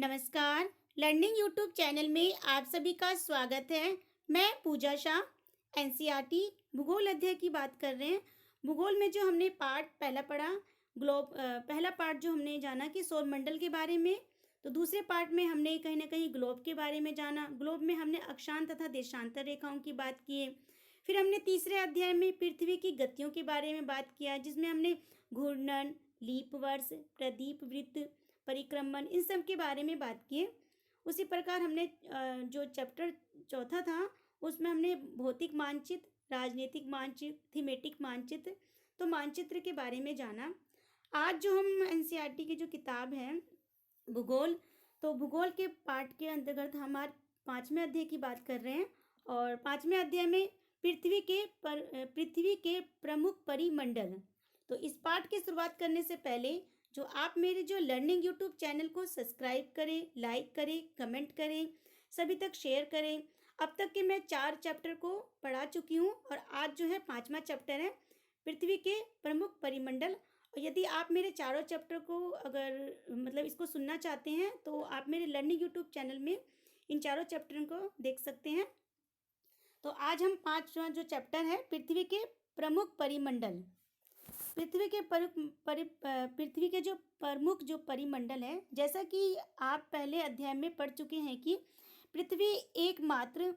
नमस्कार। Learning YouTube channel में आप सभी का स्वागत है। मैं पूजा शाह एनसीईआरटी भूगोल अध्याय की बात कर रहे हैं। भूगोल में जो हमने पार्ट पहला पढ़ा पहला पार्ट जो हमने जाना कि सौरमंडल के बारे में, तो दूसरे पार्ट में हमने कहीं ना कहीं ग्लोब के बारे में जाना। ग्लोब में हमने अक्षांश तथा देशांतर रेखाओं की बात की है। फिर हमने तीसरे अध्याय में पृथ्वी की गतियों के बारे में बात किया, जिसमें हमने घूर्णन, लीप वर्ष, प्रदीप वृत्त, परिक्रमण, इन सब के बारे में बात की है। उसी प्रकार हमने जो चैप्टर चौथा था उसमें हमने भौतिक मानचित्र, राजनीतिक मानचित्र, थीमेटिक मानचित्र, तो मानचित्र के बारे में जाना। आज जो हम एनसीईआरटी की जो किताब है भूगोल, तो भूगोल के पार्ट के अंतर्गत हम आज 5वें अध्याय की बात कर रहे हैं। और 5वें अध्याय में पृथ्वी के प्रमुख परिमंडल। तो इस पार्ट की शुरुआत करने से पहले जो आप मेरे जो लर्निंग यूट्यूब चैनल को सब्सक्राइब करें, लाइक करें, कमेंट करें, सभी तक शेयर करें। अब तक के मैं 4 चैप्टर को पढ़ा चुकी हूँ और आज जो है 5वां चैप्टर है पृथ्वी के प्रमुख परिमंडल। और यदि आप मेरे चारों चैप्टर को अगर इसको सुनना चाहते हैं तो आप मेरे लर्निंग यूट्यूब चैनल में इन चारों चैप्टरों को देख सकते हैं। तो आज हम 5वां जो चैप्टर है पृथ्वी के प्रमुख परिमंडल। पृथ्वी के जो प्रमुख जो परिमंडल है, जैसा कि आप पहले अध्याय में पढ़ चुके हैं कि पृथ्वी एकमात्र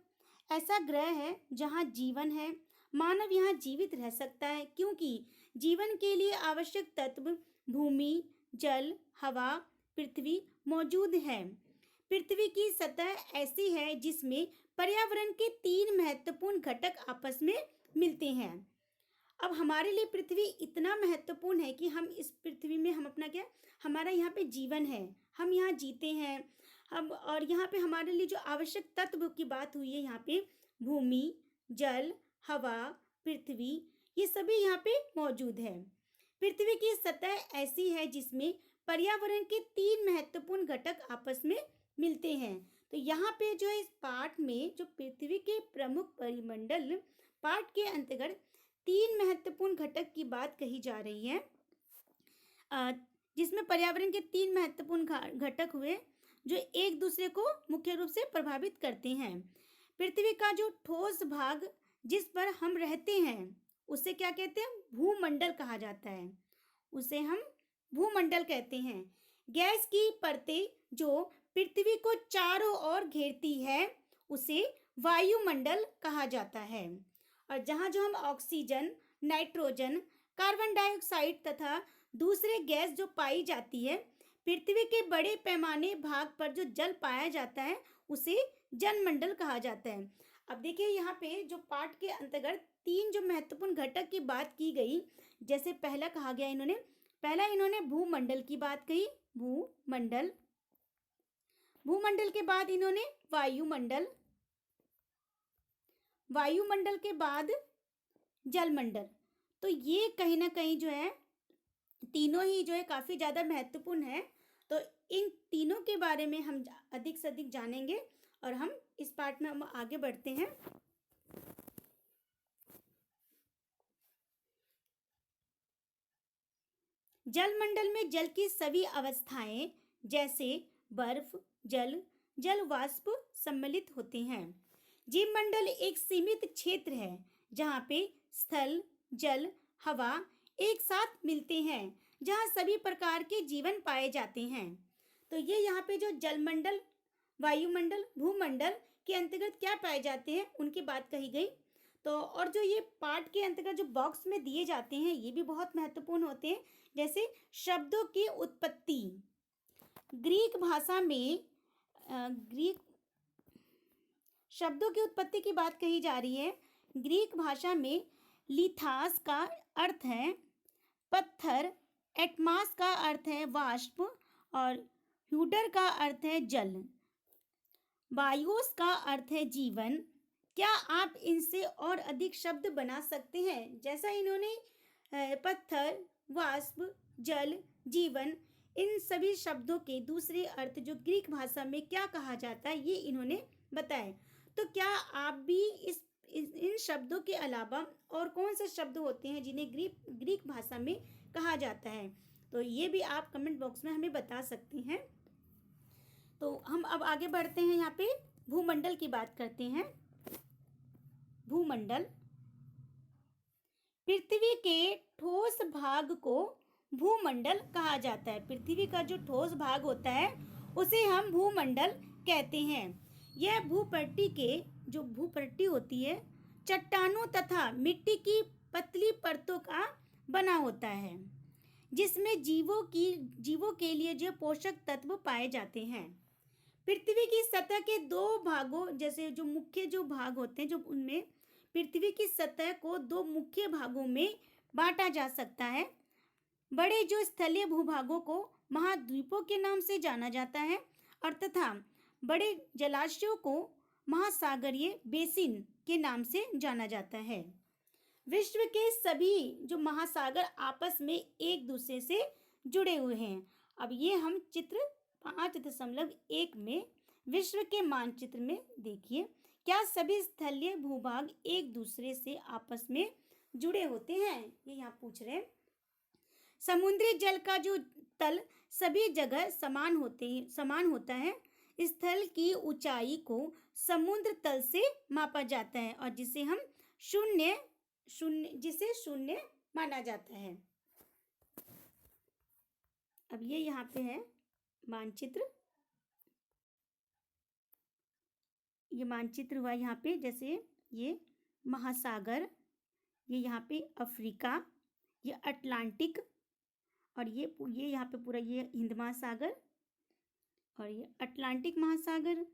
ऐसा ग्रह है जहाँ जीवन है। मानव यहाँ जीवित रह सकता है क्योंकि जीवन के लिए आवश्यक तत्व भूमि, जल, हवा, पृथ्वी मौजूद है। पृथ्वी की सतह ऐसी है जिसमें पर्यावरण के 3 महत्वपूर्ण घटक आपस में मिलते हैं। अब हमारे लिए पृथ्वी इतना महत्वपूर्ण है कि हम इस पृथ्वी में हमारा यहाँ पे जीवन है, हम यहाँ जीते हैं। हम और यहाँ पे हमारे लिए जो आवश्यक तत्व की बात हुई है, यहाँ पे भूमि, जल, हवा, पृथ्वी, ये सभी यहाँ पे मौजूद है। पृथ्वी की सतह ऐसी है जिसमें पर्यावरण के 3 महत्वपूर्ण घटक आपस में मिलते हैं। तो यहाँ पे जो इस पाठ में जो पृथ्वी के प्रमुख परिमंडल पाठ के अंतर्गत 3 महत्वपूर्ण घटक की बात कही जा रही है, जिसमें पर्यावरण के 3 महत्वपूर्ण घटक हुए जो एक दूसरे को मुख्य रूप से प्रभावित करते हैं। पृथ्वी का जो ठोस भाग जिस पर हम रहते हैं उसे क्या कहते हैं? भूमंडल कहा जाता है, उसे हम भूमंडल कहते हैं। गैस की परतें जो पृथ्वी को चारों ओर घेरती है उसे वायुमंडल कहा जाता है। और जहाँ जो हम ऑक्सीजन, नाइट्रोजन, कार्बन डाइऑक्साइड तथा दूसरे गैस जो पाई जाती है, पृथ्वी के बड़े पैमाने भाग पर जो जल पाया जाता है उसे जलमंडल कहा जाता है। अब देखिए यहाँ पे जो पाठ के अंतर्गत 3 जो महत्वपूर्ण घटक की बात की गई, जैसे पहला कहा गया इन्होंने भूमंडल की बात कही, भूमंडल। भूमंडल के बाद इन्होंने वायुमंडल, वायुमंडल के बाद जलमंडल। तो ये कहीं ना कहीं जो है तीनों ही जो है काफ़ी ज़्यादा महत्वपूर्ण है। तो इन तीनों के बारे में हम अधिक से अधिक जानेंगे और हम इस पार्ट में हम आगे बढ़ते हैं। जलमंडल में जल की सभी अवस्थाएं जैसे बर्फ, जल वाष्प सम्मिलित होते हैं। जीवमंडल एक सीमित क्षेत्र है जहाँ पे स्थल, जल, हवा एक साथ मिलते हैं, जहाँ सभी प्रकार के जीवन पाए जाते हैं। तो ये यहाँ पे जो जलमंडल, वायुमंडल, भूमंडल के अंतर्गत क्या पाए जाते हैं उनकी बात कही गई। तो और जो ये पाठ के अंतर्गत जो बॉक्स में दिए जाते हैं ये भी बहुत महत्वपूर्ण होते हैं। जैसे शब्दों की उत्पत्ति, ग्रीक भाषा में शब्दों की उत्पत्ति की बात कही जा रही है। ग्रीक भाषा में लिथास का अर्थ है पत्थर, एटमास का अर्थ है वाष्प और ह्यूडर का अर्थ है जल, बायोस का अर्थ है जीवन। क्या आप इनसे और अधिक शब्द बना सकते हैं? जैसा इन्होंने पत्थर, वाष्प, जल, जीवन, इन सभी शब्दों के दूसरे अर्थ जो ग्रीक भाषा में क्या कहा जाता है ये इन्होंने बताए। तो क्या आप भी इन शब्दों के अलावा और कौन से शब्द होते हैं जिन्हें ग्रीक भाषा में कहा जाता है? तो ये भी आप कमेंट बॉक्स में हमें बता सकते हैं। तो हम अब आगे बढ़ते हैं, यहाँ पे भूमंडल की बात करते हैं। भूमंडल, पृथ्वी के ठोस भाग को भूमंडल कहा जाता है। पृथ्वी का जो ठोस भाग होता है उसे हम भूमंडल कहते हैं। यह भूपट्टी के जो भूपट्टी होती है चट्टानों तथा मिट्टी की पतली परतों का बना होता है, जिसमें जीवों के लिए जो पोषक तत्व पाए जाते हैं। पृथ्वी की सतह के दो भागों, जैसे जो मुख्य जो भाग होते हैं, जो उनमें पृथ्वी की सतह को दो मुख्य भागों में बांटा जा सकता है। बड़े जो स्थलीय भूभागों को महाद्वीपों के नाम से जाना जाता है और तथा बड़े जलाशयों को महासागरीय बेसिन के नाम से जाना जाता है। विश्व के सभी जो महासागर आपस में एक दूसरे से जुड़े हुए हैं। अब ये हम चित्र 5.1 में विश्व के मानचित्र में देखिए, क्या सभी स्थलीय भूभाग एक दूसरे से आपस में जुड़े होते हैं, ये यहाँ पूछ रहे हैं। समुद्री जल का जो तल सभी जगह समान होता है। स्थल की ऊंचाई को समुद्र तल से मापा जाता है और जिसे शून्य माना जाता है। अब ये यहाँ पे है मानचित्र। ये मानचित्र हुआ यहाँ पे, जैसे ये महासागर, ये यहाँ पे अफ्रीका, ये अटलांटिक, और ये यहाँ पे पूरा ये हिंद महासागर और ये अटलांटिक महासागर,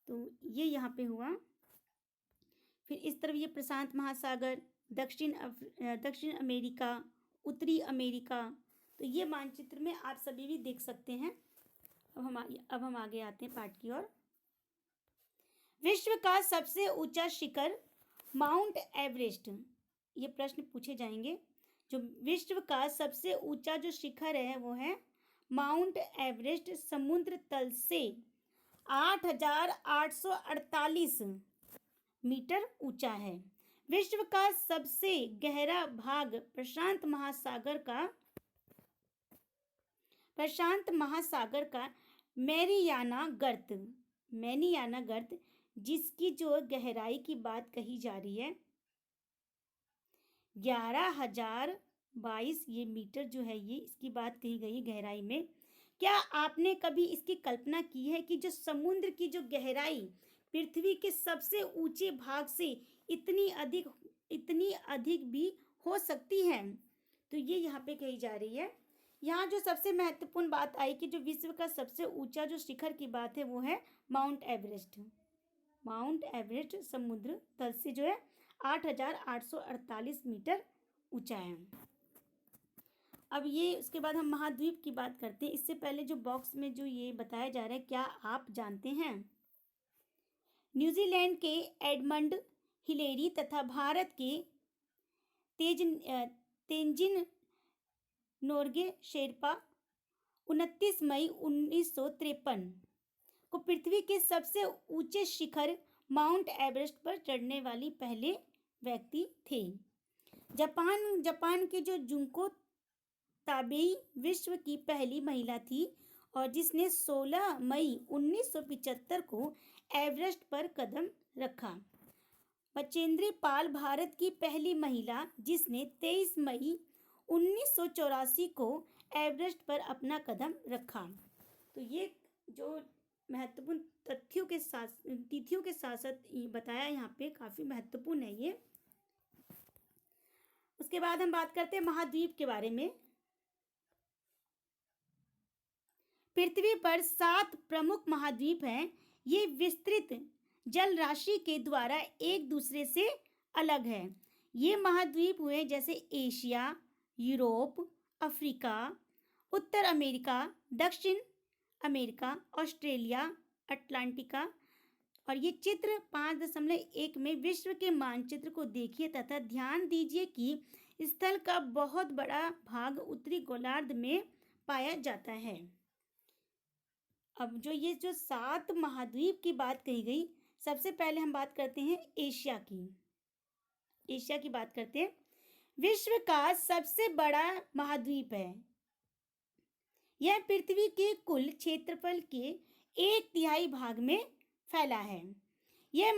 तो ये यहाँ पे हुआ। फिर इस तरफ ये प्रशांत महासागर, दक्षिण अमेरिका, उत्तरी अमेरिका। तो ये मानचित्र में आप सभी भी देख सकते हैं। अब हम आगे आते हैं पाठ की ओर। विश्व का सबसे ऊंचा शिखर माउंट एवरेस्ट, ये प्रश्न पूछे जाएंगे। जो विश्व का सबसे ऊंचा जो शिखर है वो है माउंट एवरेस्ट। समुद्र तल से 8,848 मीटर ऊंचा है। विश्व का सबसे गहरा भाग प्रशांत महासागर का मैरियाना गर्त, जिसकी जो गहराई की बात कही जा रही है 11,022 ये मीटर जो है, ये इसकी बात कही गई गहराई में। क्या आपने कभी इसकी कल्पना की है कि जो समुद्र की जो गहराई पृथ्वी के सबसे ऊंचे भाग से इतनी अधिक भी हो सकती है? तो ये यहाँ पे कही जा रही है। यहाँ जो सबसे महत्वपूर्ण बात आई कि जो विश्व का सबसे ऊंचा जो शिखर की बात है वो है माउंट एवरेस्ट समुद्र तल से जो है 8,848 मीटर ऊंचा है। अब ये उसके बाद हम महाद्वीप की बात करते हैं। इससे पहले जो बॉक्स में जो ये बताया जा रहा है, क्या आप जानते हैं न्यूजीलैंड के एडमंड हिलेरी तथा भारत के तेंजिन नोर्गे शेरपा 29 मई 1953 को पृथ्वी के सबसे ऊंचे शिखर माउंट एवरेस्ट पर चढ़ने वाली पहले व्यक्ति थे। जापान के जो जुंको ताबेई विश्व की पहली महिला थी और जिसने 16 मई 1975 को एवरेस्ट पर कदम रखा। बचेंद्री पाल भारत की पहली महिला जिसने 23 मई 1984 को एवरेस्ट पर अपना कदम रखा। तो ये जो महत्वपूर्ण तिथियों के साथ साथ बताया यहाँ पे, काफी महत्वपूर्ण है ये। उसके बाद हम बात करते हैं महाद्वीप के बारे में। पृथ्वी पर 7 प्रमुख महाद्वीप हैं। ये विस्तृत जल राशि के द्वारा एक दूसरे से अलग है। ये महाद्वीप हुए जैसे एशिया, यूरोप, अफ्रीका, उत्तर अमेरिका, दक्षिण अमेरिका, ऑस्ट्रेलिया, अटलांटिका। और ये चित्र 5.1 में विश्व के मानचित्र को देखिए तथा ध्यान दीजिए कि स्थल का बहुत बड़ा भाग उत्तरी गोलार्ध में पाया जाता है। अब ये जो 7 महाद्वीप की बात कही गई, सबसे पहले हम बात करते हैं एशिया की बात करते हैं। विश्व का सबसे बड़ा महाद्वीप है। यह पृथ्वी के कुल क्षेत्रफल के एक तिहाई भाग में फैला है। यह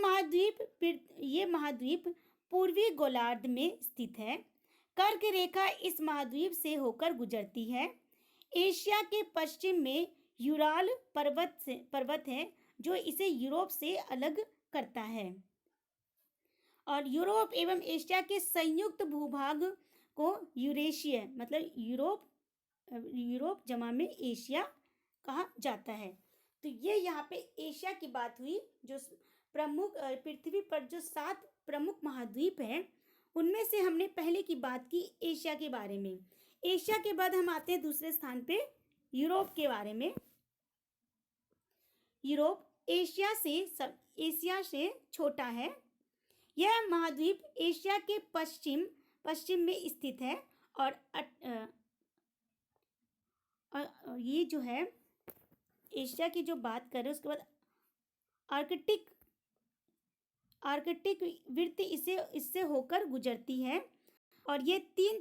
महाद्वीप पूर्वी गोलार्ध में स्थित है। कर्क रेखा इस महाद्वीप से होकर गुजरती है। एशिया के पश्चिम में यूराल पर्वत है जो इसे यूरोप से अलग करता है, और यूरोप एवं एशिया के संयुक्त भूभाग को यूरेशिया मतलब यूरोप जमा में एशिया कहा जाता है। तो ये यहाँ पे एशिया की बात हुई। जो प्रमुख पृथ्वी पर जो 7 प्रमुख महाद्वीप हैं उनमें से हमने पहले की बात की एशिया के बारे में। एशिया के बाद हम आते हैं दूसरे स्थान पे यूरोप के बारे में। यूरोप एशिया से छोटा है। यह महाद्वीप एशिया के पश्चिम में स्थित है, और ये जो है एशिया की जो बात करें उसके बाद आर्कटिक वृत्त इससे होकर गुजरती है, और ये तीन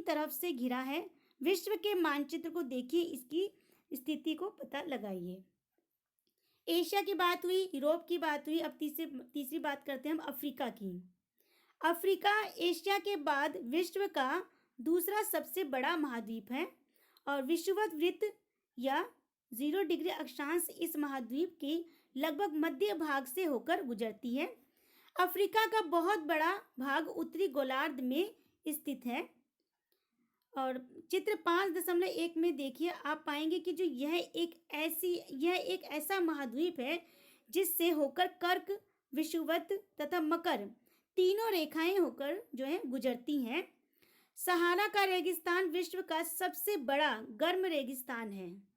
तरफ से घिरा है। विश्व के मानचित्र को देखिए, इसकी स्थिति को पता लगाइए। एशिया की बात हुई, यूरोप की बात हुई। अब तीसरी बात करते हैं हम अफ्रीका की। अफ्रीका एशिया के बाद विश्व का दूसरा सबसे बड़ा महाद्वीप है, और विषुवत वृत्त या 0 डिग्री अक्षांश इस महाद्वीप के लगभग मध्य भाग से होकर गुजरती है। अफ्रीका का बहुत बड़ा भाग उत्तरी गोलार्ध में स्थित है, और चित्र 5.1 में देखिए आप पाएंगे कि जो यह एक ऐसा महाद्वीप है जिससे होकर कर्क, विषुवत तथा मकर तीनों रेखाएं होकर जो है गुजरती हैं। सहारा का रेगिस्तान विश्व का सबसे बड़ा गर्म रेगिस्तान है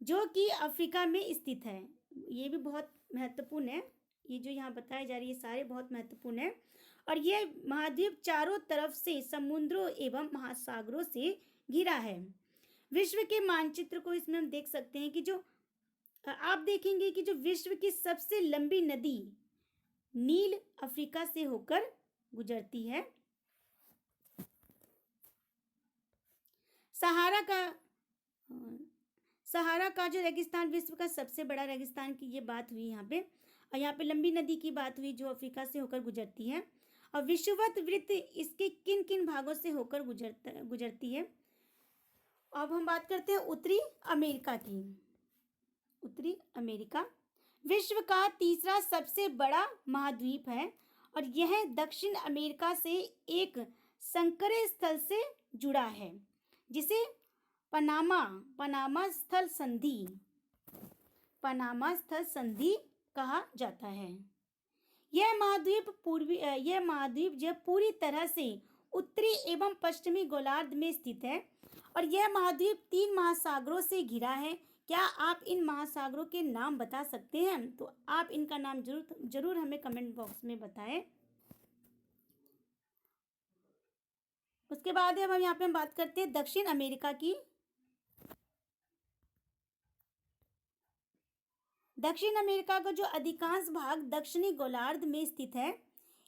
जो कि अफ्रीका में स्थित है। ये भी बहुत महत्वपूर्ण है। ये जो यहाँ बताए जा रही है सारे बहुत महत्वपूर्ण है। और ये महाद्वीप चारों तरफ से समुद्रों एवं महासागरों से घिरा है। विश्व के मानचित्र को इसमें हम देख सकते हैं कि जो आप देखेंगे कि जो विश्व की सबसे लंबी नदी नील अफ्रीका से होकर गुजरती है। सहारा का जो रेगिस्तान विश्व का सबसे बड़ा रेगिस्तान की ये बात हुई यहाँ पे, और यहाँ पे लंबी नदी की बात हुई जो अफ्रीका से होकर गुजरती है। और विषुवत वृत्त इसके किन किन भागों से होकर गुजरती है। अब हम बात करते हैं उत्तरी अमेरिका की। उत्तरी अमेरिका विश्व का तीसरा सबसे बड़ा महाद्वीप है, और यह दक्षिण अमेरिका से एक संकरे स्थल से जुड़ा है जिसे पनामा स्थल संधि कहा जाता है। यह महाद्वीप जो पूरी तरह से उत्तरी एवं पश्चिमी गोलार्ध में स्थित है, और यह महाद्वीप 3 महासागरों से घिरा है। क्या आप इन महासागरों के नाम बता सकते हैं? तो आप इनका नाम जरूर हमें कमेंट बॉक्स में बताएं। उसके बाद अब हम यहाँ पे बात करते हैं दक्षिण अमेरिका की। दक्षिण अमेरिका का जो अधिकांश भाग दक्षिणी गोलार्ध में स्थित है।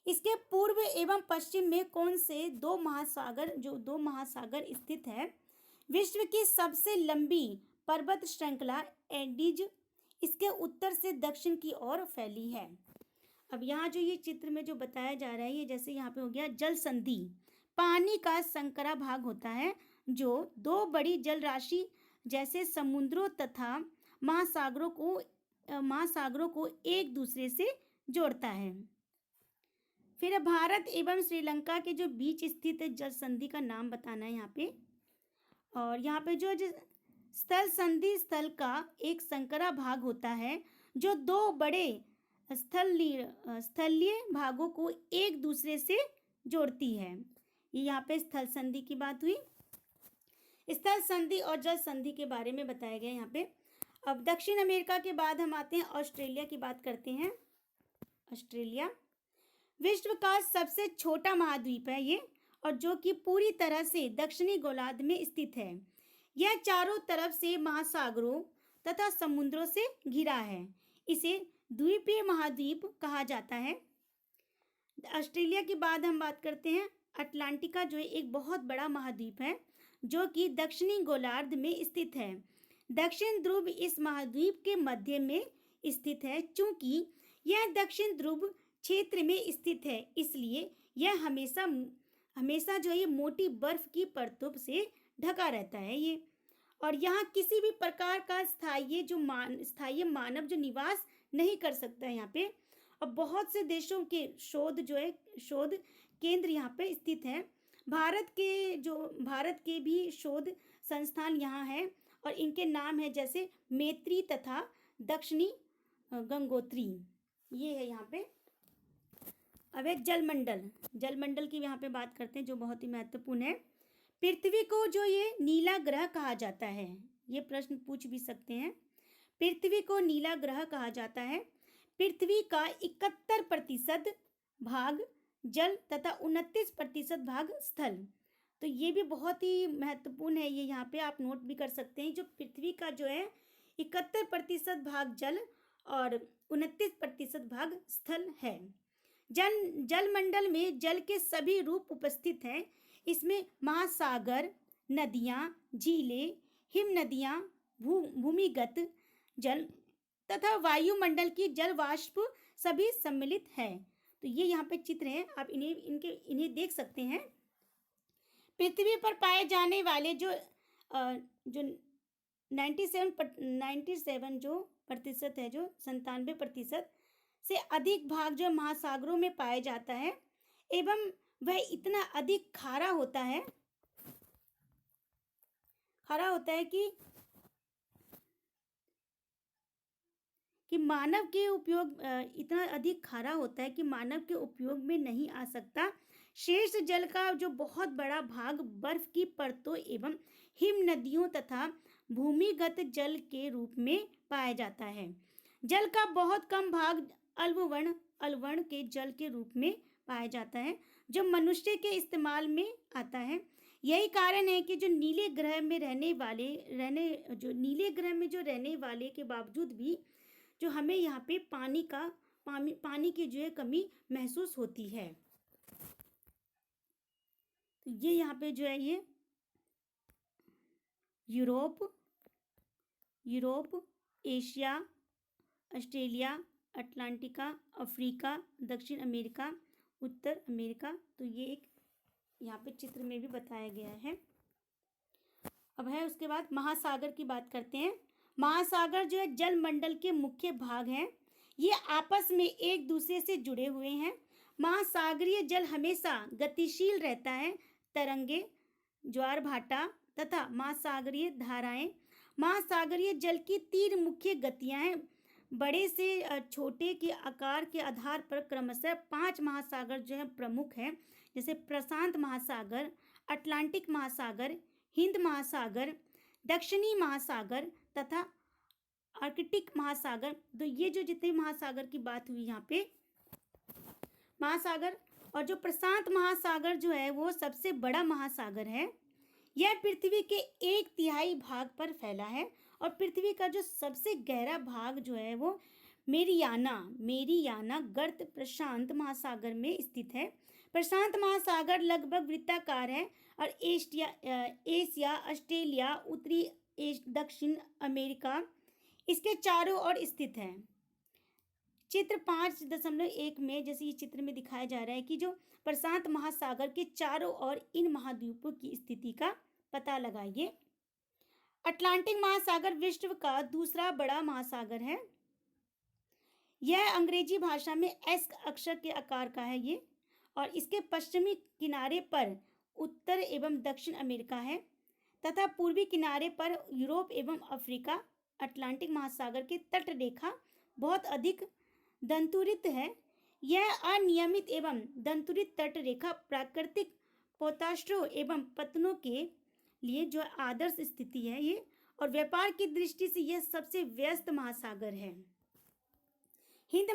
इसके पूर्व एवं पश्चिम में कौन से दो महासागर स्थित है? विश्व की सबसे लंबी पर्वत श्रृंखला एंडीज इसके उत्तर से दक्षिण की ओर फैली है। अब यहाँ जो ये चित्र में जो बताया जा रहा है, ये जैसे यहाँ पे हो गया जल संधि, पानी का संकरा भाग होता है जो 2 बड़ी जल राशि जैसे समुद्रों तथा महासागरों को एक दूसरे से जोड़ता है। फिर भारत एवं श्रीलंका के जो बीच स्थित जल संधि का नाम बताना है यहाँ पे। और यहाँ पे जो स्थल संधि स्थल का एक संकरा भाग होता है जो 2 बड़े स्थलीय भागों को एक दूसरे से जोड़ती है। ये यहाँ पे स्थल संधि की बात हुई। स्थल संधि और जल संधि के बारे में बताया गया यहाँ पे। अब दक्षिण अमेरिका के बाद हम आते हैं ऑस्ट्रेलिया की बात करते हैं। ऑस्ट्रेलिया विश्व का सबसे छोटा महाद्वीप है ये, और जो कि पूरी तरह से दक्षिणी गोलार्ध में स्थित है। यह चारों तरफ से महासागरों तथा समुद्रों से घिरा है। इसे द्वीपीय महाद्वीप कहा जाता है। ऑस्ट्रेलिया के बाद हम बात करते हैं अटलांटिका, जो एक बहुत बड़ा महाद्वीप है जो कि दक्षिणी गोलार्ध में स्थित है। दक्षिण ध्रुव इस महाद्वीप के मध्य में स्थित है। चूंकि यह दक्षिण ध्रुव क्षेत्र में स्थित है, इसलिए यह हमेशा हमेशा जो ये मोटी बर्फ की परतों से ढका रहता है ये। और यहाँ किसी भी प्रकार का स्थायी मानव जो निवास नहीं कर सकता है यहाँ पे। और बहुत से देशों के शोध केंद्र यहाँ पे स्थित हैं। भारत के भी शोध संस्थान यहाँ हैं और इनके नाम है जैसे मैत्री तथा दक्षिणी गंगोत्री, ये है यहाँ पे। अब एक जलमंडल की यहाँ पे बात करते हैं जो बहुत ही महत्वपूर्ण है। पृथ्वी को जो ये नीला ग्रह कहा जाता है, ये प्रश्न पूछ भी सकते हैं। पृथ्वी को नीला ग्रह कहा जाता है। पृथ्वी का 71% भाग जल तथा 29% भाग स्थल। तो ये भी बहुत ही महत्वपूर्ण है, ये यहाँ पे आप नोट भी कर सकते हैं। जो पृथ्वी का जो है 71% भाग जल और 29% भाग स्थल है। जलमंडल में जल के सभी रूप उपस्थित हैं। इसमें महासागर, नदियाँ, झीलें, हिम नदियाँ, भूमिगत जल तथा वायुमंडल की जल वाष्प सभी सम्मिलित है। तो ये यहाँ पे चित्र हैं, आप इन्हें देख सकते हैं। पृथ्वी पर पाए जाने वाले जो 97 जो प्रतिशत है, जो 97% से अधिक भाग जो महासागरों में पाया जाता है एवं वह इतना अधिक खारा होता है कि मानव के उपयोग इतना अधिक खारा होता है कि मानव के उपयोग में नहीं आ सकता। शेष जल का जो बहुत बड़ा भाग बर्फ की परतों एवं हिम नदियों तथा भूमिगत जल के रूप में पाया जाता है। जल का बहुत कम भाग अलवर्ण के जल के रूप में पाया जाता है, जो मनुष्य के इस्तेमाल में आता है। यही कारण है कि जो नीले ग्रह में रहने वाले के बावजूद भी जो हमें यहाँ पे पानी की जो है कमी महसूस होती है। तो ये यहाँ पे जो है ये Europe, Asia, Australia, Atlantica, Africa, दक्षिण अमेरिका, उत्तर अमेरिका, तो ये एक यहाँ पे चित्र में भी बताया गया है। अब है उसके बाद महासागर की बात करते हैं। महासागर जो है जलमंडल के मुख्य भाग हैं। ये आपस में एक दूसरे से जुड़े हुए हैं। महासागरीय जल हमेशा गतिशील रहता है। तरंगे, ज्वार भाटा तथा महासागरीय धाराएं। महासागरीय जल की 3 मुख्य गतियां हैं। बड़े से छोटे के आकार के आधार पर क्रमशः 5 महासागर जो है प्रमुख हैं, जैसे प्रशांत महासागर, अटलांटिक महासागर, हिंद महासागर, दक्षिणी महासागर तथा आर्कटिक महासागर। तो ये जो जितने महासागर की बात हुई यहाँ पे महासागर, और जो प्रशांत महासागर जो है वो सबसे बड़ा महासागर है। यह पृथ्वी के 1/3 भाग पर फैला है और पृथ्वी का जो सबसे गहरा भाग जो है वो मेरियाना गर्त प्रशांत महासागर में स्थित है। प्रशांत महासागर लगभग वृत्ताकार है और एशिया, ऑस्ट्रेलिया, उत्तरी दक्षिण अमेरिका इसके चारों ओर स्थित है। चित्र 5.1 में जैसे ये चित्र में दिखाया जा रहा है कि जो प्रशांत महासागर के चारों ओर इन महाद्वीपों की स्थिति का पता लगाइए। अटलांटिक महासागर विश्व का दूसरा बड़ा महासागर है। यह अंग्रेजी भाषा में एस अक्षर के आकार का है ये, और इसके पश्चिमी किनारे पर उत्तर एवं दक्षिण अमेरिका है तथा पूर्वी किनारे पर यूरोप एवं अफ्रीका। अटलांटिक महासागर की तट रेखा बहुत अधिक दंतुरित है। यह अनियमित एवं दंतुरित तट रेखा प्राकृतिक पोताश्रों एवं पतनों के लिए जो आदर्श स्थिति है ये, और व्यापार की दृष्टि से यह सबसे व्यस्त महासागर है। हिंद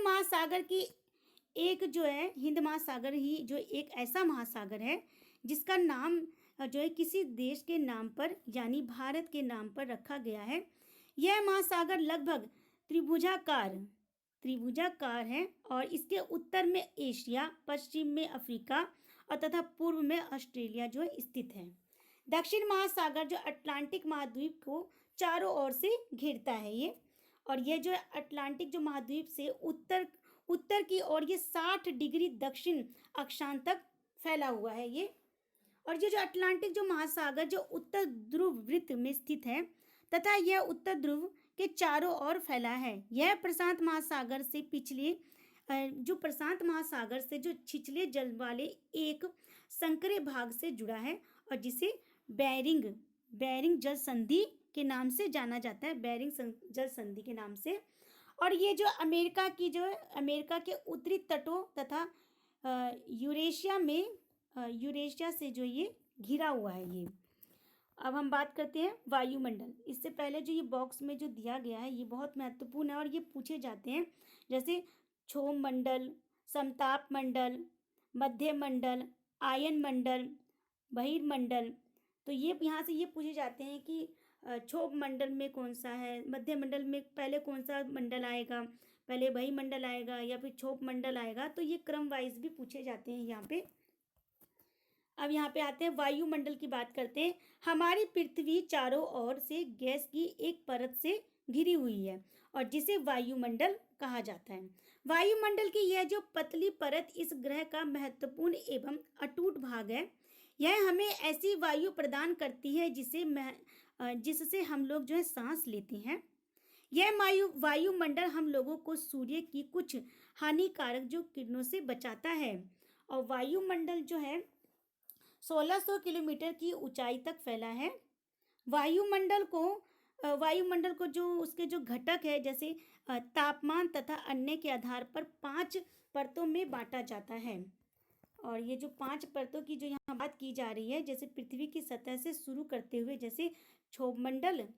महासागर ही जो एक ऐसा महासागर है जिसका नाम जो है किसी देश के नाम पर यानी भारत के नाम पर रखा गया है। यह महासागर लगभग त्रिभुजाकार है और इसके उत्तर में एशिया, पश्चिम में अफ्रीका और तथा पूर्व में ऑस्ट्रेलिया जो है स्थित है। दक्षिण महासागर जो अटलांटिक महाद्वीप को चारों ओर से घेरता है ये। और ये जो अटलांटिक जो महाद्वीप से उत्तर उत्तर की ओर ये 60 डिग्री दक्षिण अक्षांश तक फैला हुआ है ये। और ये जो अटलांटिक जो महासागर जो उत्तर ध्रुव वृत्त में स्थित है तथा यह उत्तर ध्रुव के चारों ओर फैला है। यह प्रशांत महासागर से छिछले जल वाले एक संकरे भाग से जुड़ा है और जिसे बेरिंग जल संधि के नाम से जाना जाता है, बेरिंग जल संधि के नाम से। और ये जो अमेरिका के उत्तरी तटों तथा यूरेशिया से जो ये घिरा हुआ है ये। अब हम बात करते हैं वायुमंडल। इससे पहले जो ये बॉक्स में जो दिया गया है ये बहुत महत्वपूर्ण है और ये पूछे जाते हैं, जैसे क्षोभ मंडल, समताप मंडल, मध्य मंडल, आयन मंडल, बहिर्मंडल। तो ये यहाँ से ये पूछे जाते हैं कि क्षोभ मंडल में कौन सा है, मध्य मंडल में पहले कौन सा मंडल आएगा, पहले बहिर्मंडल आएगा या फिर क्षोभ मंडल आएगा। तो ये क्रम वाइज भी पूछे जाते हैं यहाँ पे। अब यहाँ पे आते हैं वायुमंडल की बात करते हैं। हमारी पृथ्वी चारों ओर से गैस की एक परत से घिरी हुई है और जिसे वायुमंडल कहा जाता है। वायुमंडल की यह जो पतली परत इस ग्रह का महत्वपूर्ण एवं अटूट भाग है। यह हमें ऐसी वायु प्रदान करती है जिससे हम लोग जो है सांस लेते हैं। यह वायुमंडल हम लोगों को सूर्य की कुछ हानिकारक जो किरणों से बचाता है। और वायुमंडल जो है 1600 किलोमीटर की ऊंचाई तक फैला है। वायुमंडल को जो उसके जो घटक है, जैसे तापमान तथा अन्य के आधार पर 5 परतों में बांटा जाता है। और ये जो 5 परतों की जो यहाँ बात की जा रही है, जैसे पृथ्वी की सतह से शुरू करते हुए जैसे क्षोभ मंडल,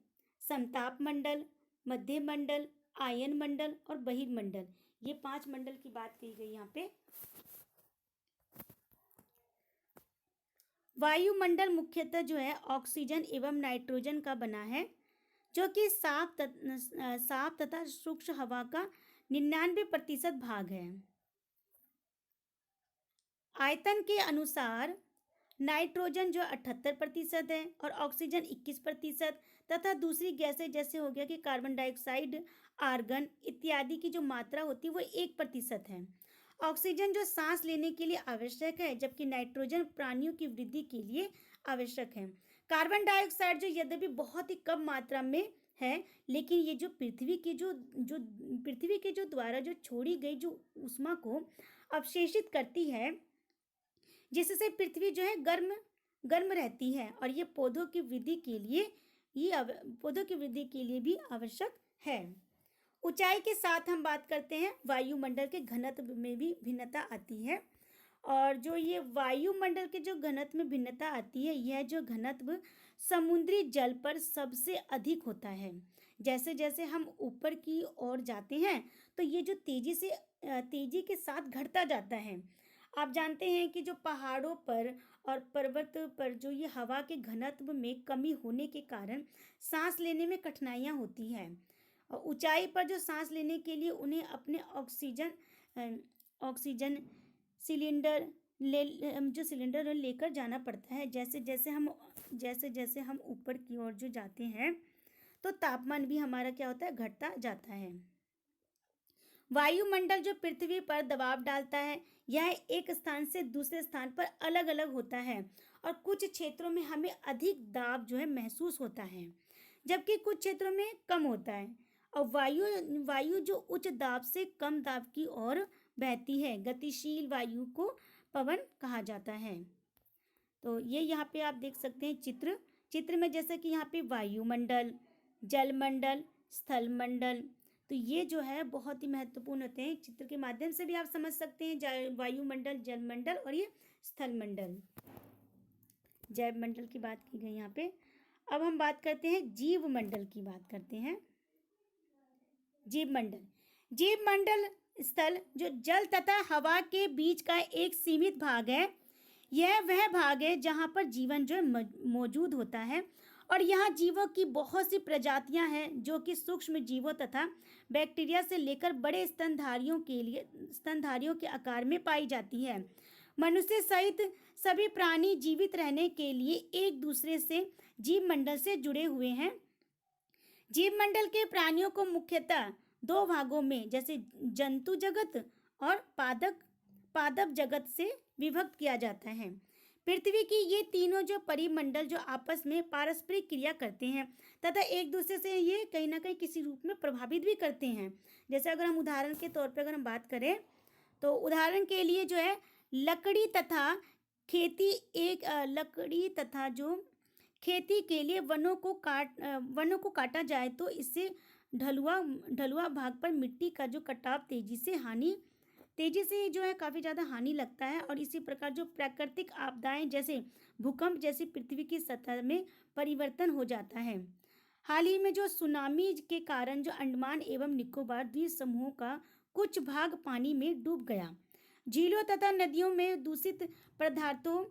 समताप मंडल, मध्य मंडल, आयन मंडल और बहिर्मंडल, ये 5 मंडल की बात की गई यहाँ पे। वायुमंडल मुख्यतः जो है ऑक्सीजन एवं नाइट्रोजन का बना है, जो कि साफ तथा सूक्ष्म हवा का 99% भाग है। आयतन के अनुसार नाइट्रोजन जो 78% है और ऑक्सीजन 21% तथा दूसरी गैसें जैसे हो गया कि कार्बन डाइऑक्साइड, आर्गन इत्यादि की जो मात्रा होती है वो 1% है। ऑक्सीजन जो सांस लेने के लिए आवश्यक है, जबकि नाइट्रोजन प्राणियों की वृद्धि के लिए आवश्यक है। कार्बन डाइऑक्साइड जो यद्यपि बहुत ही कम मात्रा में है, लेकिन ये जो पृथ्वी के जो द्वारा जो छोड़ी गई जो ऊष्मा को अवशेषित करती है, जिससे पृथ्वी जो है गर्म रहती है और ये पौधों की वृद्धि के लिए भी आवश्यक है। ऊंचाई के साथ हम बात करते हैं वायुमंडल के घनत्व में भी भिन्नता आती है। और जो ये वायुमंडल के जो घनत्व में भिन्नता आती है, यह जो घनत्व समुद्री जल पर सबसे अधिक होता है। जैसे जैसे हम ऊपर की ओर जाते हैं तो ये जो तेजी के साथ घटता जाता है। आप जानते हैं कि जो पहाड़ों पर और पर्वत पर जो ये हवा के घनत्व में कमी होने के कारण सांस लेने में कठिनाइयाँ होती हैं। और ऊंचाई पर जो सांस लेने के लिए उन्हें अपने ऑक्सीजन सिलेंडर लेकर जाना पड़ता है। जैसे जैसे हम ऊपर की ओर जो जाते हैं तो तापमान भी हमारा क्या होता है, घटता जाता है। वायुमंडल जो पृथ्वी पर दबाव डालता है, यह एक स्थान से दूसरे स्थान पर अलग अलग होता है और कुछ क्षेत्रों में हमें अधिक दाब जो है महसूस होता है, जबकि कुछ क्षेत्रों में कम होता है। और वायु जो उच्च दाब से कम दाब की ओर बहती है। गतिशील वायु को पवन कहा जाता है। तो ये यहाँ पे आप देख सकते हैं चित्र में, जैसे कि यहाँ पे वायुमंडल, जलमंडल, स्थलमंडल, तो ये जो है बहुत ही महत्वपूर्ण होते हैं। चित्र के माध्यम से भी आप समझ सकते हैं वायुमंडल, जलमंडल और ये स्थलमंडल, जैवमंडल की बात की गई यहाँ पे। अब हम बात करते हैं जीवमंडल की बात करते हैं। जीवमंडल स्थल जो जल तथा हवा के बीच का एक सीमित भाग है। यह वह भाग है जहाँ पर जीवन जो है मौजूद होता है और यहाँ जीवों की बहुत सी प्रजातियाँ हैं, जो कि सूक्ष्म जीवों तथा बैक्टीरिया से लेकर बड़े स्तनधारियों के आकार में पाई जाती है। मनुष्य सहित सभी प्राणी जीवित रहने के लिए एक दूसरे से जीव मंडल से जुड़े हुए हैं। जीव मंडल के प्राणियों को मुख्यतः दो भागों में जैसे जंतु जगत और पादप जगत से विभक्त किया जाता है। पृथ्वी की ये तीनों जो परिमंडल जो आपस में पारस्परिक क्रिया करते हैं तथा एक दूसरे से ये कहीं ना कहीं किसी रूप में प्रभावित भी करते हैं। जैसे अगर हम उदाहरण के तौर पर अगर हम बात करें तो उदाहरण के लिए जो है लकड़ी तथा जो खेती के लिए वनों को काटा जाए तो इससे ढलुआ भाग पर मिट्टी का जो कटाव तेजी से जो है काफ़ी ज़्यादा हानि लगता है। और इसी प्रकार जो प्राकृतिक आपदाएं जैसे भूकंप जैसी पृथ्वी की सतह में परिवर्तन हो जाता है। हाल ही में जो सुनामी के कारण जो अंडमान एवं निकोबार द्वीप समूहों का कुछ भाग पानी में डूब गया। झीलों तथा नदियों में दूषित पदार्थों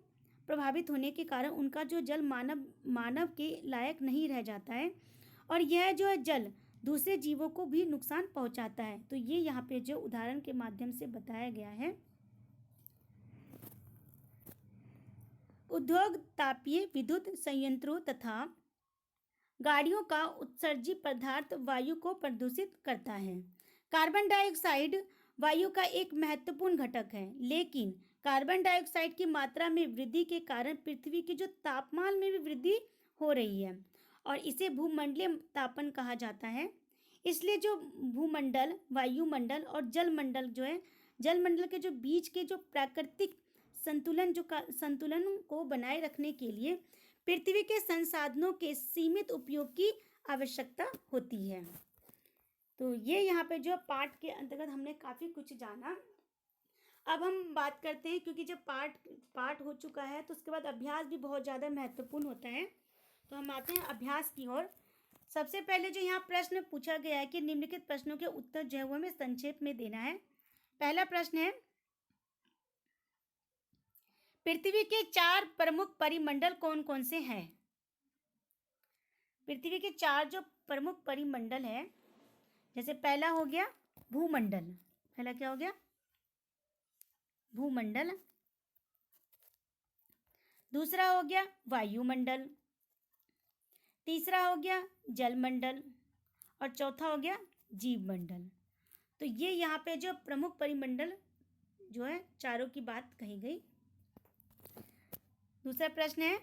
प्रभावित होने के कारण उनका जो जल मानव के लायक नहीं रह जाता है और यह जो है जल दूसरे जीवों को भी नुकसान पहुंचाता है। तो ये यहाँ पे जो उदाहरण के माध्यम से बताया गया है। उद्योग, तापीय विद्युत संयंत्रों तथा गाड़ियों का उत्सर्जित पदार्थ वायु को प्रदूषित करता है। कार्बन डाइऑक्साइड वायु का एक महत्वपूर्ण घटक है, लेकिन कार्बन डाइऑक्साइड की मात्रा में वृद्धि के कारण पृथ्वी के जो तापमान में भी वृद्धि हो रही है और इसे भूमंडलीय तापन कहा जाता है। इसलिए जो भूमंडल, वायुमंडल और जलमंडल जलमंडल के जो बीच के जो प्राकृतिक संतुलन को बनाए रखने के लिए पृथ्वी के संसाधनों के सीमित उपयोग की आवश्यकता होती है। तो ये यहाँ पे जो पाठ के अंतर्गत हमने काफ़ी कुछ जाना। अब हम बात करते हैं, क्योंकि जब पाठ हो चुका है तो उसके बाद अभ्यास भी बहुत ज़्यादा महत्वपूर्ण होता है। तो हम आते हैं अभ्यास की ओर। सबसे पहले जो यहाँ प्रश्न पूछा गया है कि निम्नलिखित प्रश्नों के उत्तर जो है वो हमें संक्षेप में देना है। पहला प्रश्न है, पृथ्वी के 4 प्रमुख परिमंडल कौन कौन से हैं? पृथ्वी के 4 जो प्रमुख परिमंडल है, जैसे पहला हो गया भूमंडल। पहला क्या हो गया? भूमंडल। दूसरा हो गया वायुमंडल। तीसरा हो गया जलमंडल और चौथा हो गया जीवमंडल। तो ये यहाँ पे जो प्रमुख परिमंडल जो है चारों की बात कही गई। दूसरा प्रश्न है,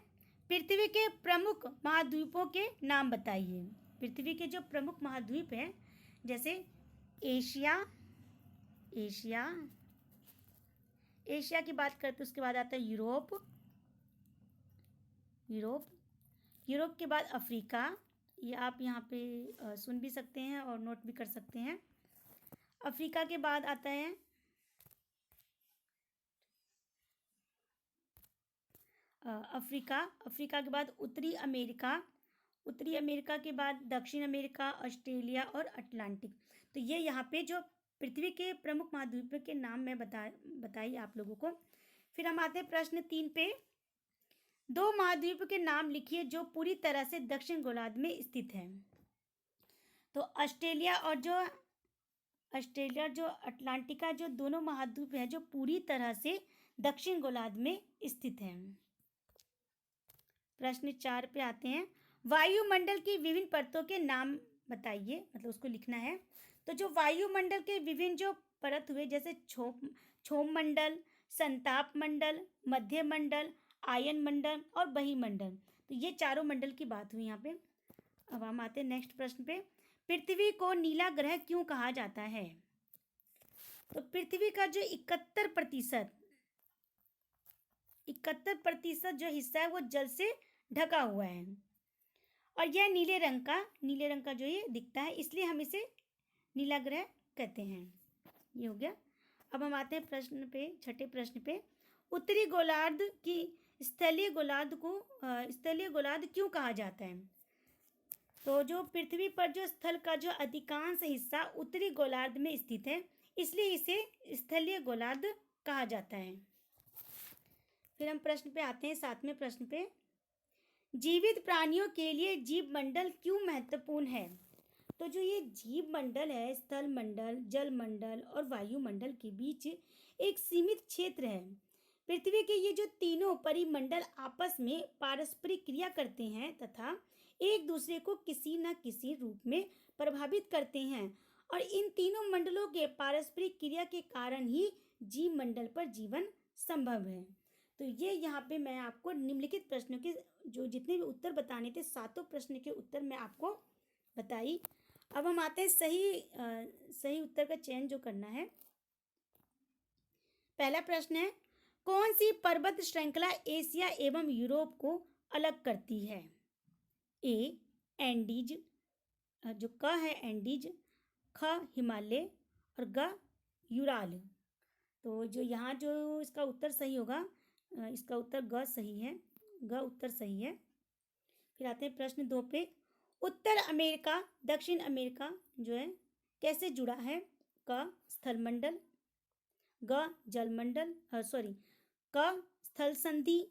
पृथ्वी के प्रमुख महाद्वीपों के नाम बताइए। पृथ्वी के जो प्रमुख महाद्वीप हैं, जैसे एशिया की बात करते उसके बाद आता है यूरोप के बाद अफ्रीका। ये आप यहाँ पे सुन भी सकते हैं और नोट भी कर सकते हैं। अफ्रीका के बाद आता है अफ्रीका के बाद उत्तरी अमेरिका के बाद दक्षिण अमेरिका, ऑस्ट्रेलिया और अटलांटिक। तो ये यहाँ पे जो पृथ्वी के प्रमुख महाद्वीपों के नाम मैं बताई आप लोगों को। फिर हम आते हैं प्रश्न 3 पे। 2 महाद्वीपों के नाम लिखिए जो पूरी तरह से दक्षिण गोलार्ध में स्थित हैं। तो ऑस्ट्रेलिया जो अटलांटिका जो दोनों महाद्वीप हैं जो पूरी तरह से दक्षिण गोलार्ध में स्थित हैं। प्रश्न 4 पे आते हैं, वायुमंडल की विभिन्न परतों के नाम बताइए, मतलब उसको लिखना है। तो जो वायुमंडल के विभिन्न जो परत हुए, जैसे क्षोभ मंडल, संताप मंडल, मध्य मंडल, आयन मंडल और बहिमंडल, तो ये चारों मंडल की बात हुई यहाँ पे। अब हम आते हैं नेक्स्ट प्रश्न पे। पृथ्वी को नीला ग्रह क्यों कहा जाता है? तो पृथ्वी का जो 71% जो हिस्सा है वो जल से ढका हुआ है और यह नीले रंग का जो ये दिखता है, इसलिए हम इसे नीला ग्रह कहते हैं। ये हो गया। अब हम आते हैं छठे प्रश्न पे। उत्तरी गोलार्ध की स्थलीय गोलार्ध क्यों कहा जाता है? तो जो पृथ्वी पर जो स्थल का जो अधिकांश हिस्सा उत्तरी गोलार्ध में स्थित है, इसलिए इसे स्थलीय गोलार्ध कहा जाता है। फिर हम प्रश्न पे आते हैं 7वें प्रश्न पे। जीवित प्राणियों के लिए जीव मंडल क्यों महत्वपूर्ण है? तो जो ये जीव मंडल है, स्थल मंडल, जल मंडल और वायुमंडल के बीच एक सीमित क्षेत्र है। पृथ्वी के ये जो तीनों परिमंडल आपस में पारस्परिक क्रिया करते हैं तथा एक दूसरे को किसी न किसी रूप में प्रभावित करते हैं, और इन तीनों मंडलों के पारस्परिक क्रिया के कारण ही जीव मंडल पर जीवन संभव है। तो ये यहाँ पे मैं आपको निम्नलिखित प्रश्नों के जो जितने भी उत्तर बताने थे, सातों प्रश्न के उत्तर मैं आपको बताई। अब हम आते हैं सही उत्तर का चयन जो करना है। पहला प्रश्न है, कौन सी पर्वत श्रृंखला एशिया एवं यूरोप को अलग करती है? ए एंडीज, जो क है एंडीज, ख हिमालय और ग यूराल। तो जो यहाँ जो इसका उत्तर सही होगा, इसका उत्तर ग सही है, ग उत्तर सही है। फिर आते हैं प्रश्न 2 पे, उत्तर अमेरिका दक्षिण अमेरिका जो है कैसे जुड़ा है? क स्थलमंडल, ग जलमंडल, क स्थल संधि,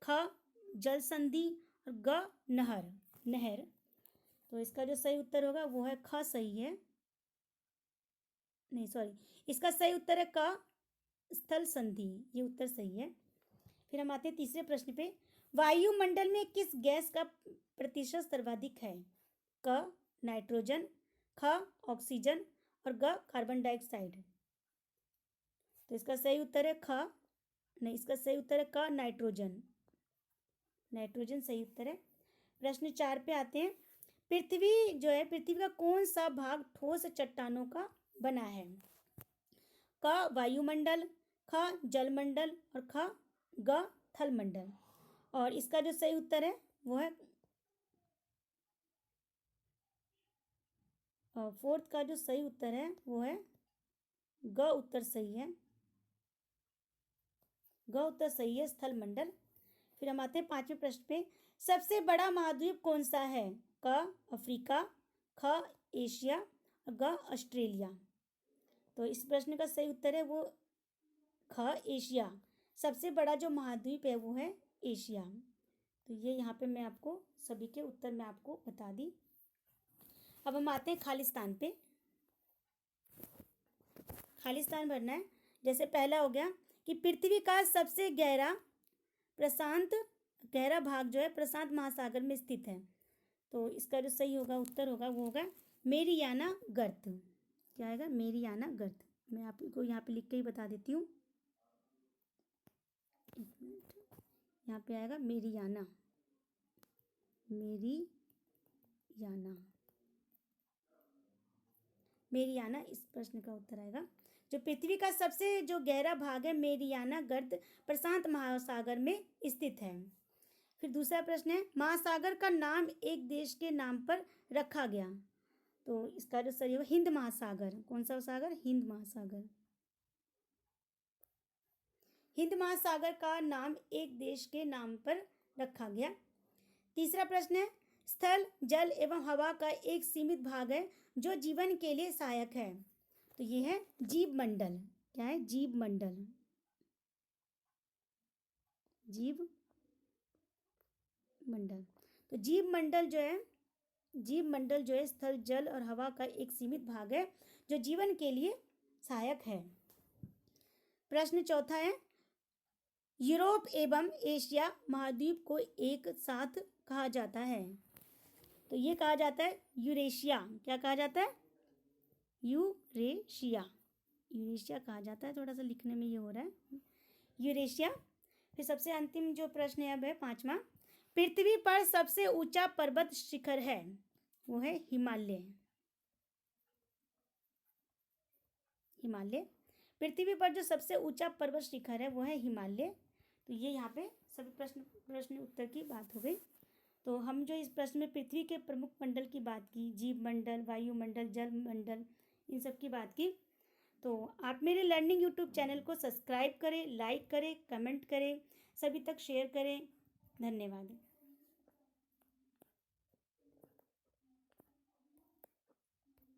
ख जल संधि और ग नहर। तो इसका जो सही उत्तर होगा वो है ख सही है, नहीं सॉरी, इसका सही उत्तर है क स्थल संधि, ये उत्तर सही है। फिर हम आते हैं तीसरे प्रश्न पे, वायुमंडल में किस गैस का प्रतिशत सर्वाधिक है? क नाइट्रोजन, ख ऑक्सीजन और ग कार्बन डाइऑक्साइड। तो इसका सही उत्तर है इसका सही उत्तर है क नाइट्रोजन सही उत्तर है। प्रश्न 4 पे आते हैं, पृथ्वी का कौन सा भाग ठोस चट्टानों का बना है? क वायुमंडल, ख जलमंडल और ख ग थलमंडल। और इसका जो सही उत्तर है वो है फोर्थ का जो सही उत्तर है वो है ग उत्तर सही है, ग उत्तर सही है, स्थलमंडल। फिर हम आते हैं 5वें प्रश्न पे, सबसे बड़ा महाद्वीप कौन सा है? क अफ्रीका, ख एशिया और ग ऑस्ट्रेलिया। तो इस प्रश्न का सही उत्तर है वो ख एशिया, सबसे बड़ा जो महाद्वीप है वो है एशिया। तो ये यहाँ पे मैं आपको सभी के उत्तर मैं आपको बता दी। अब हम आते हैं खालिस्तान पे। खालिस्तान भरना है। जैसे पहला हो गया कि पृथ्वी का सबसे गहरा भाग जो है प्रशांत महासागर में स्थित है। तो इसका जो सही होगा उत्तर होगा वो होगा मेरियाना गर्त। क्या आएगा? मेरियाना गर्त। मैं आपको यहाँ पे लिख के ही बता देती हूँ, यहाँ पे आएगा मेरियाना इस प्रश्न का उत्तर आएगा। जो पृथ्वी का सबसे जो गहरा भाग है मेरियाना गर्त प्रशांत महासागर में स्थित है। फिर दूसरा प्रश्न है, महासागर का नाम एक देश के नाम पर रखा गया। तो इसका जो सही होगा हिंद महासागर। कौन सा सागर? हिंद महासागर। हिंद महासागर का नाम एक देश के नाम पर रखा गया। तीसरा प्रश्न है, स्थल जल एवं हवा का एक सीमित भाग है जो जीवन के लिए सहायक है। तो ये है जीव मंडल। क्या है? जीव मंडल। जीव मंडल। तो जीव मंडल जो है स्थल जल और हवा का एक सीमित भाग है जो जीवन के लिए सहायक है। प्रश्न चौथा है, यूरोप एवं एशिया महाद्वीप को एक साथ कहा जाता है। तो ये कहा जाता है यूरेशिया। क्या कहा जाता है? यूरेशिया कहा जाता है। थोड़ा सा लिखने में ये हो रहा है, यूरेशिया। फिर सबसे अंतिम जो प्रश्न है अब है 5वां, पृथ्वी पर सबसे ऊंचा पर्वत शिखर है वो है हिमालय। पृथ्वी पर जो सबसे ऊंचा पर्वत शिखर है वो है हिमालय। तो ये यहाँ पे सभी प्रश्न उत्तर की बात हो गई। तो हम जो इस प्रश्न में पृथ्वी के प्रमुख मंडल की बात की, जीव मंडल, वायुमंडल, जल मंडल, इन सब की बात की। तो आप मेरे लर्निंग यूट्यूब चैनल को सब्सक्राइब करें, लाइक करें, कमेंट करें, सभी तक शेयर करें। धन्यवाद।